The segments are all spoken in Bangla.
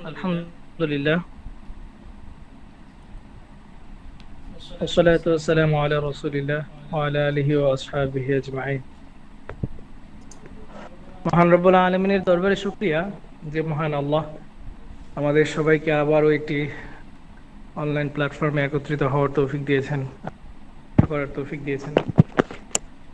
আলহামদুলিল্লাহ, والصلاة والسلام على رسول الله وعلى آله وأصحابه أجمعين। মহান রব্বুল আলমিনের দরবারে শুকরিয়া যে মহান আল্লাহ আমাদের সবাইকে আবারও একটি অনলাইন প্ল্যাটফর্মে একত্রিত হওয়ার তৌফিক দিয়েছেন, করার তৌফিক দিয়েছেন।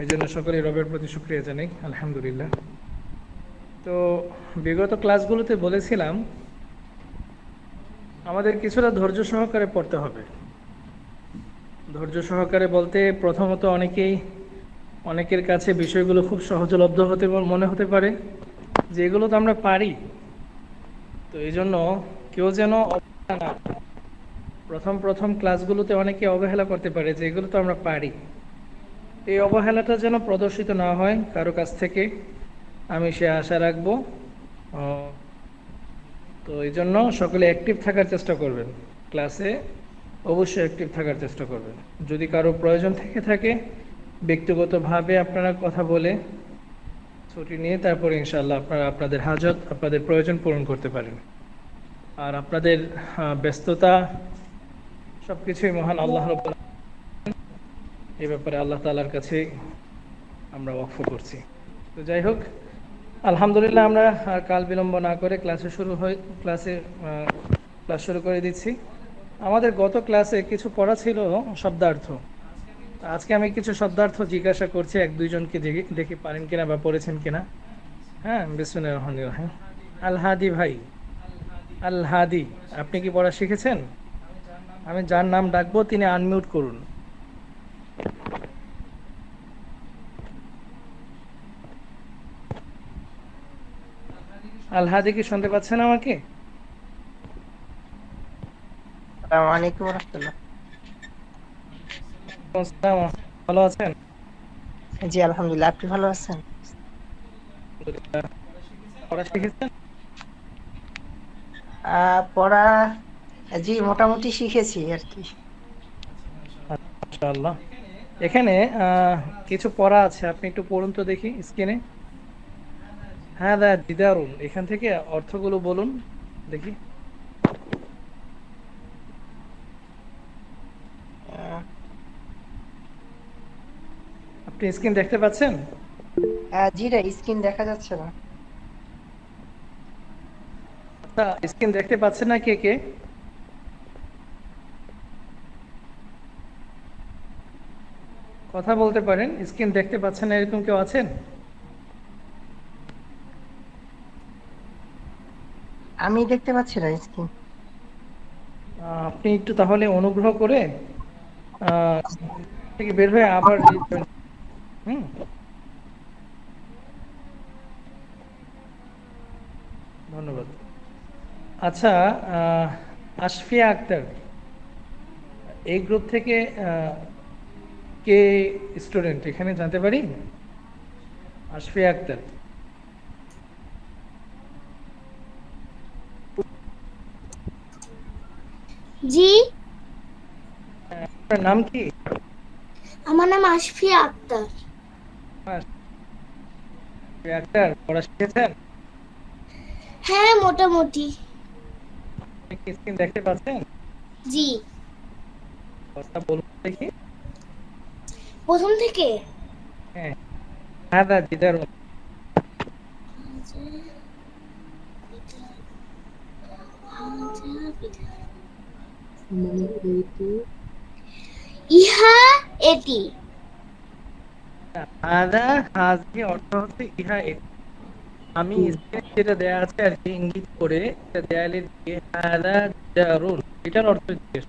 এই জন্য সকলেই রবের প্রতি শুকরিয়া জানাই, আলহামদুলিল্লাহ। তো বিগত ক্লাসগুলোতে বলেছিলাম আমাদের কিছুটা ধৈর্য সহকারে পড়তে হবে। ধৈর্য সহকারে বলতে প্রথমত অনেকের কাছে বিষয়গুলো খুব সহজলব্ধ মনে হতে পারে যে এগুলো তো আমরা পারি, তো এই জন্য কেউ যেন অবহেলা না করে। প্রথম ক্লাসগুলোতে অনেকে অবহেলা করতে পারে যে এগুলো তো আমরা পারি, এই অবহেলাটা যেন প্রদর্শিত না হয় কারো কাছ থেকে, আমি সে আশা রাখবো। তো এই জন্য সকলে অ্যাক্টিভ থাকার চেষ্টা করবেন, ক্লাসে অবশ্যই অ্যাক্টিভ থাকার চেষ্টা করবেন। যদি কারো প্রয়োজন থেকে থাকে ব্যক্তিগতভাবে আপনারা কথা বলে ছুটি নিয়ে তারপরে ইনশাআল্লাহ আপনারা আপনাদের হাজত, আপনাদের প্রয়োজন পূরণ করতে পারেন। আর আপনাদের ব্যস্ততা সব কিছুই মহান আল্লাহ রাব্বুল আলামিন, এই ব্যাপারে আল্লাহ তাআলার কাছে আমরা ওয়াকফ করছি। তো যাই হোক, আলহামদুলিল্লাহ, আমরা আর কাল বিলম্ব না করে ক্লাস শুরু করে দিচ্ছি। আমাদের গত ক্লাসে কিছু পড়া ছিল শব্দার্থ। আজকে আমি কিছু শব্দার্থ জিজ্ঞাসা করছি এক দুইজনকে, দেখি পারেন কিনা বা পড়েছেন কিনা। হ্যাঁ, বিসমিল্লাহির রহমানির রহিম। আল হাদি ভাই, আল হাদি, আপনি কি পড়া শিখেছেন? আমি যার নাম ডাকবো তিনি আনমিউট করুন। আল হাদি কি শুনতে পাচ্ছেন আমাকে? আসসালামু আলাইকুম ওয়া রাহমাতুল্লাহ। ভালো আছেন? জি আলহামদুলিল্লাহ, আপনি ভালো আছেন? পড়া শিখেছেন? পড়া জি মোটামুটি শিখেছি আর কি। মাশাআল্লাহ। এখানে কিছু পড়া আছে, আপনি একটু পড়ুন তো দেখি স্ক্রিনে। হ্যাঁ দা দিদারুন, এখান থেকে অর্থগুলো বলুন দেখি। আপনি স্ক্রিন দেখতে পাচ্ছেন? জি রে, স্ক্রিন দেখা যাচ্ছে না। আচ্ছা, স্ক্রিন দেখতে পাচ্ছেন না কে কে? কথা বলতে পারেন। স্ক্রিন দেখতে পাচ্ছেন না এরকম কেউ আছেন? আমি দেখতে পাচ্ছি না স্ক্রিন। আপনি একটু তাহলে অনুগ্রহ করে থেকে বের হয়ে আবার হুম, ধন্যবাদ। আচ্ছা, আশফিয়া আক্তার এই গ্রুপ থেকে কে স্টুডেন্ট এখানে জানতে পারি? আশফিয়া আক্তার, জি, আপনার নাম কি? আমার নাম আশফিয়া আক্তার। আশফিয়া আক্তার, পড়া শিখেছেন? হ্যাঁ, মোটামুটি। আপনি কি স্ক্রিন দেখতে পাচ্ছেন? জি, কথা বলুন দেখি। প্রথম থেকে। হ্যাঁ, হাদা জিদারুন। ইহা এটি। হাদা হাজি অর্থ হচ্ছে ইহা এটি। আমি স্ক্রিনে যেটা দেয়া আছে আর কি ইঙ্গিত করে দেয়ালে দিয়ে হাদা জিদারুন, এটার অর্থ জিজ্ঞেস।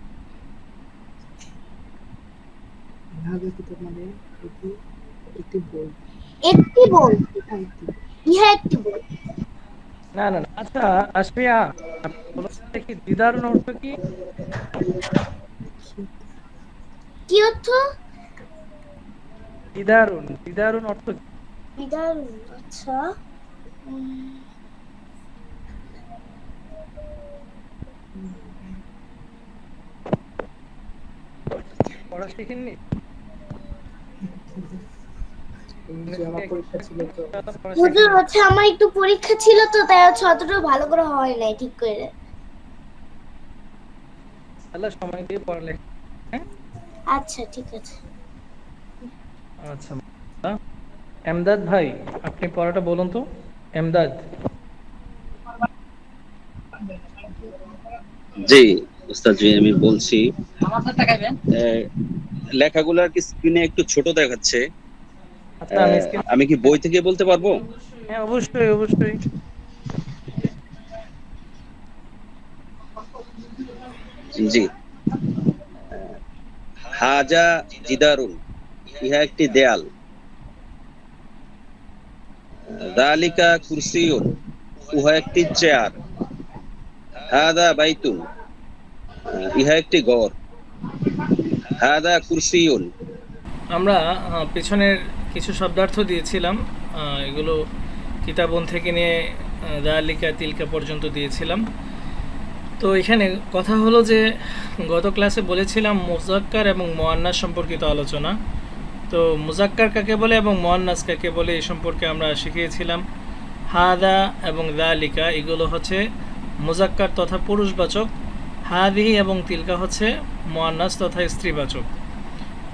একটি বই। ইহা একটি বই। না না না, আচ্ছা আশফিয়া, আপনি বলুন দেখি দিদারুন অর্থ কি? কি অর্থ? দিদারুন, দিদারুন অর্থ কি? বিদারুন, আচ্ছা। পড়া শিখেননি? হুজুর, হচ্ছে আমার একটু পরীক্ষা ছিল তো, তাই হচ্ছে অতটা ভালো করে হয় নাই ঠিক করে। তাহলে সময় দিয়ে পড়ালেখা। হ্যাঁ, আচ্ছা ঠিক আছে। আচ্ছা। এমদাদ ভাই, আপনি পড়াটা বলুন তো। এমদাদ। জি উস্তাদ জি, আমি বলছি। আহ, লেখাগুলো আর কি স্ক্রিনে একটু ছোট দেখাচ্ছে। আচ্ছা, আমি স্ক্রিন। আমি কি বই থেকে বলতে পারবো? হ্যাঁ, অবশ্যই অবশ্যই। জি। হাজা জিদারুন, ইহা একটি দেয়াল। যালিকা কুরসিয়ুন, উহা একটি চেয়ার। হাদা বাইতুন, ইহা একটি ঘর। হাদা কুরসিয়ুন। আমরা পেছনের কিছু শব্দার্থ দিয়েছিলাম, এগুলো কিতাবন থেকে নিয়ে দালিকা তিলকা পর্যন্ত দিয়েছিলাম। তো এখানে কথা হলো যে গত ক্লাসে বলেছিলাম মুজাক্কার এবং মুআন্নাস সম্পর্কিত আলোচনা। তো মুজাক্কার কাকে বলে এবং মুআন্নাস কাকে বলে এই সম্পর্কে আমরা শিখিয়েছিলাম। হাদা এবং দালিকা এগুলো হচ্ছে মুজাক্কার তথা পুরুষবাচক, হাদিহি এবং তিলকা হচ্ছে মুআন্নাস তথা স্ত্রীবাচক।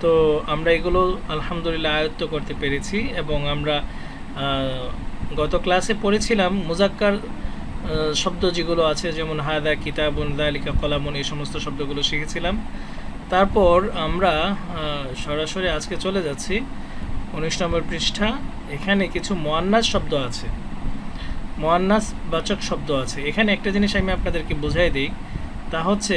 তো আমরা এগুলো আলহামদুলিল্লাহ আয়ত্ত করতে পেরেছি এবং আমরা গত ক্লাসে পড়েছিলাম মুজাক্কার শব্দ যেগুলো আছে, যেমন হাদা, কিতাবুন, যালিকা, কলামুন, এই সমস্ত শব্দগুলো শিখেছিলাম। তারপর আমরা সরাসরি আজকে চলে যাচ্ছি 19 নম্বর পৃষ্ঠা। এখানে কিছু মুআন্নাস শব্দ আছে, মুআন্নাস বাচক শব্দ আছে। এখানে একটা জিনিস আমি আপনাদেরকে বুঝাই দিই, তা হচ্ছে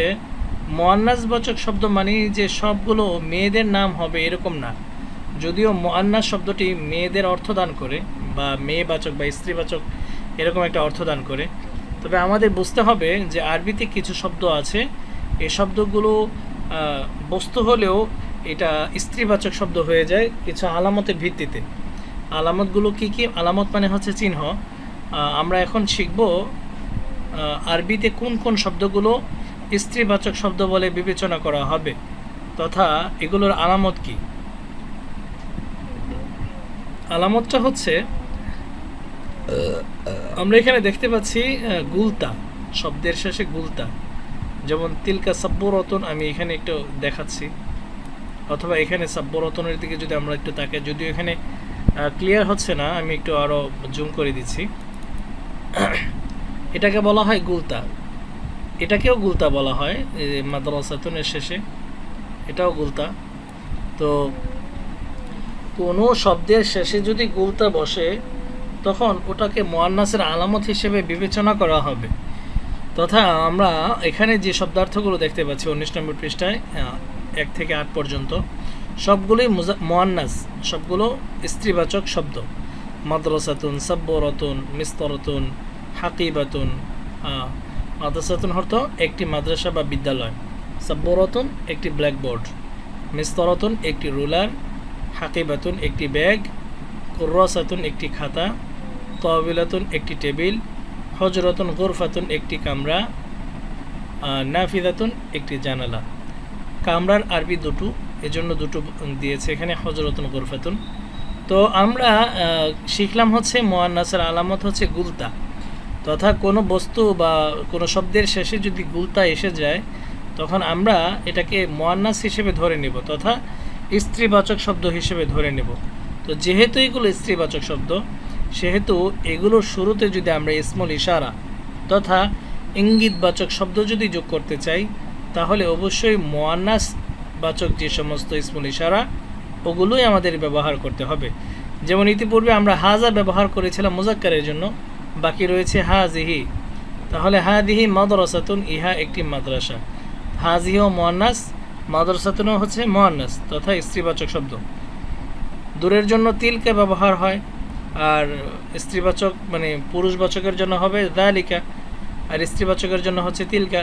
মুআন্নাস বাচক শব্দ মানে যে সবগুলো মেয়েদের নাম হবে এরকম না। যদিও মুআন্নাস শব্দটি মেয়েদের অর্থ দান করে বা মেয়েবাচক বা স্ত্রীবাচক এরকম একটা অর্থ দান করে, তবে আমাদের বুঝতে হবে যে আরবিতে কিছু শব্দ আছে, এই শব্দগুলো বস্তু হলেও এটা স্ত্রীবাচক শব্দ হয়ে যায় কিছু আলামতের ভিত্তিতে। আলামতগুলো কি কি? আলামত মানে হচ্ছে চিহ্ন। আমরা এখন শিখব আরবিতে কোন কোন শব্দগুলো স্ত্রীবাচক শব্দ বলে বিবেচনা করা হবে তথা এগুলোর আলামত কি। আলামতটা হচ্ছে আমরা এখানে দেখতে পাচ্ছি গুলতা, শব্দের শেষে গুলতা, যেমন তিলকা সাব্বরতন, আমি এখানে একটু দেখাচ্ছি, অথবা এখানে সাব্বরতনের দিকে যদি আমরা একটু তাকাই, যদিও এখানে ক্লিয়ার হচ্ছে না, আমি একটু আরও জুম করে দিচ্ছি। এটাকে বলা হয় গুলতা, এটাকেও গুলতা বলা হয়, মাদ্রাসাতুনের শেষে এটাও গুলতা। তো কোনো শব্দের শেষে যদি গুলতা বসে তখন ওটাকে মুআন্নাসের আলামত হিসেবে বিবেচনা করা হবে। তথা আমরা এখানে যে শব্দার্থগুলো দেখতে পাচ্ছি 19 নম্বর পৃষ্ঠায় 1 থেকে 8 পর্যন্ত সবগুলোই মুআন্নাস, সবগুলো স্ত্রীবাচক শব্দ। মাদ্রাসাতুন, সাব্বরাতুন, মিস্তরাতুন, হাকিবাতুন। মাদ্রাসাতুন অর্থ একটি মাদ্রাসা বা বিদ্যালয়, সাব্বরাতুন একটি ব্ল্যাকবোর্ড, মিস্তরাতুন একটি রুলার, হাকিবাতুন একটি ব্যাগ, কুররাসাতুন একটি খাতা, তাওবিলাতুন একটি টেবিল, হজরাতুন গুরফাতুন একটি কামরা, নাফিদাতুন একটি জানালা। কামরার আরবি দুটো, এজন্য দুটো দিয়েছে এখানে, হজরাতুন গুরফাতুন। তো আমরা শিখলাম হচ্ছে মুআন্নাসের আলামত হচ্ছে গুলতা, তথা কোনো বস্তু বা কোনো শব্দের শেষে যদি গুলতা এসে যায় তখন আমরা এটাকে মুআন্নাস হিসেবে ধরে নেব তথা স্ত্রীবাচক শব্দ হিসেবে ধরে নেব। তো যেহেতু এগুলো স্ত্রীবাচক শব্দ, সেহেতু এগুলোর শুরুতে যদি আমরা ইসমুল ইশারা তথা ইঙ্গিতবাচক শব্দ যদি যোগ করতে চাই তাহলে অবশ্যই মুআন্নাস বাচক যে সমস্ত ইসমুল ইশারা ওগুলোই আমাদের ব্যবহার করতে হবে। যেমন ইতিপূর্বে আমরা হাজা ব্যবহার করেছিলাম মুজাক্কারের জন্য, বাকি রয়েছে হাজিহি। তাহলে হাদিহি মাদ্রাসাতুন, ইহা একটি মাদ্রাসা। হাজিহি ও মুআন্নাস, মাদ্রাসাতুনও হচ্ছে মুআন্নাস তথা স্ত্রীবাচক শব্দ। দূরের জন্য তিলকা ব্যবহার হয়, আর স্ত্রীবাচক মানে পুরুষবাচকের জন্য হবে যালিকা, আর স্ত্রীবাচকের জন্য হচ্ছে তিলকা।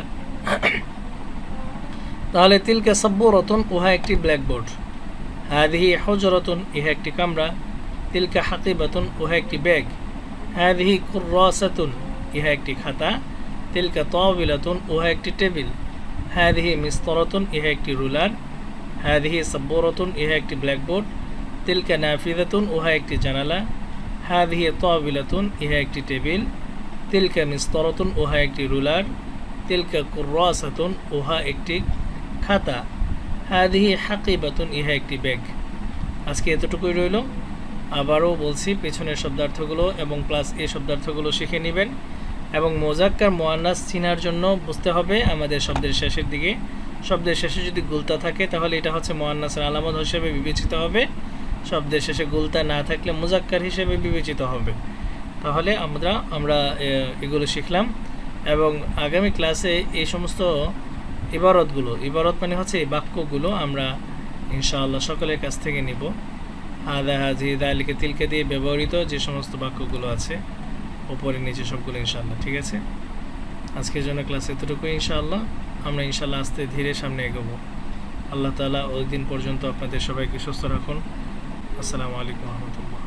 তাহলে তিলকা সাব্বুরাতুন, উহা একটি ব্ল্যাকবোর্ড। হাদিহি হুজরাতুন, ইহা একটি কামরা। তিলকা হাকিবাতুন, উহা একটি ব্যাগ। হাদিহি কুররাসাতুন, ইহা একটি খাতা। তিলকা তাওবিলাতুন, উহা একটি টেবিল। হাদিহি মিস্তরাতুন, ইহা একটি রুলার। হাদিহি সাব্বুরাতুন, ইহা একটি ব্ল্যাকবোর্ড। তিলকা নাফিদাতুন, উহা একটি জানালা। হাদিহি তাওবিলাতুন, ইহা একটি টেবিল। তিলকা মিস্তরাতুন, উহা একটি রুলার। তিলকা কুররাসাতুন, উহা একটি খাতা, হাদিহি হাকিবাতুন, ইহা একটি ব্যাগ। আজকে এতটুকুই রইল। আবারও বলছি, পেছনের শব্দার্থগুলো এবং প্লাস এই শব্দার্থগুলো শিখে নেবেন এবং মুযাক্কার মুআন্নাস চিনার জন্য বুঝতে হবে আমাদের শব্দের শেষের দিকে শব্দের শেষে যদি গুলতা থাকে তাহলে এটা হচ্ছে মুআন্নাসের আলামত হিসেবে বিবেচিত হবে, শব্দের শেষে গুলতা না থাকলে মুযাক্কার হিসেবে বিবেচিত হবে। তাহলে আমরা এগুলো শিখলাম এবং আগামী ক্লাসে এই সমস্ত ইবারত মানে হচ্ছে এই বাক্যগুলো আমরা ইনশাআল্লাহ সকলের কাছ থেকে নিব। হাদা হাজি দালিকে তিলকে দিয়ে ব্যবহৃত যে সমস্ত বাক্যগুলো আছে ওপরে নিচে সবগুলো ইনশাআল্লাহ। ঠিক আছে, আজকের জন্য ক্লাস এতটুকুই। ইনশাআল্লাহ আমরা ইনশাআল্লাহ আস্তে ধীরে সামনে এগোবো। আল্লাহ তাআলা ওই দিন পর্যন্ত আপনাদের সবাইকে সুস্থ রাখুন। আসসালামু আলাইকুম ওয়া রাহমাতুল্লাহ।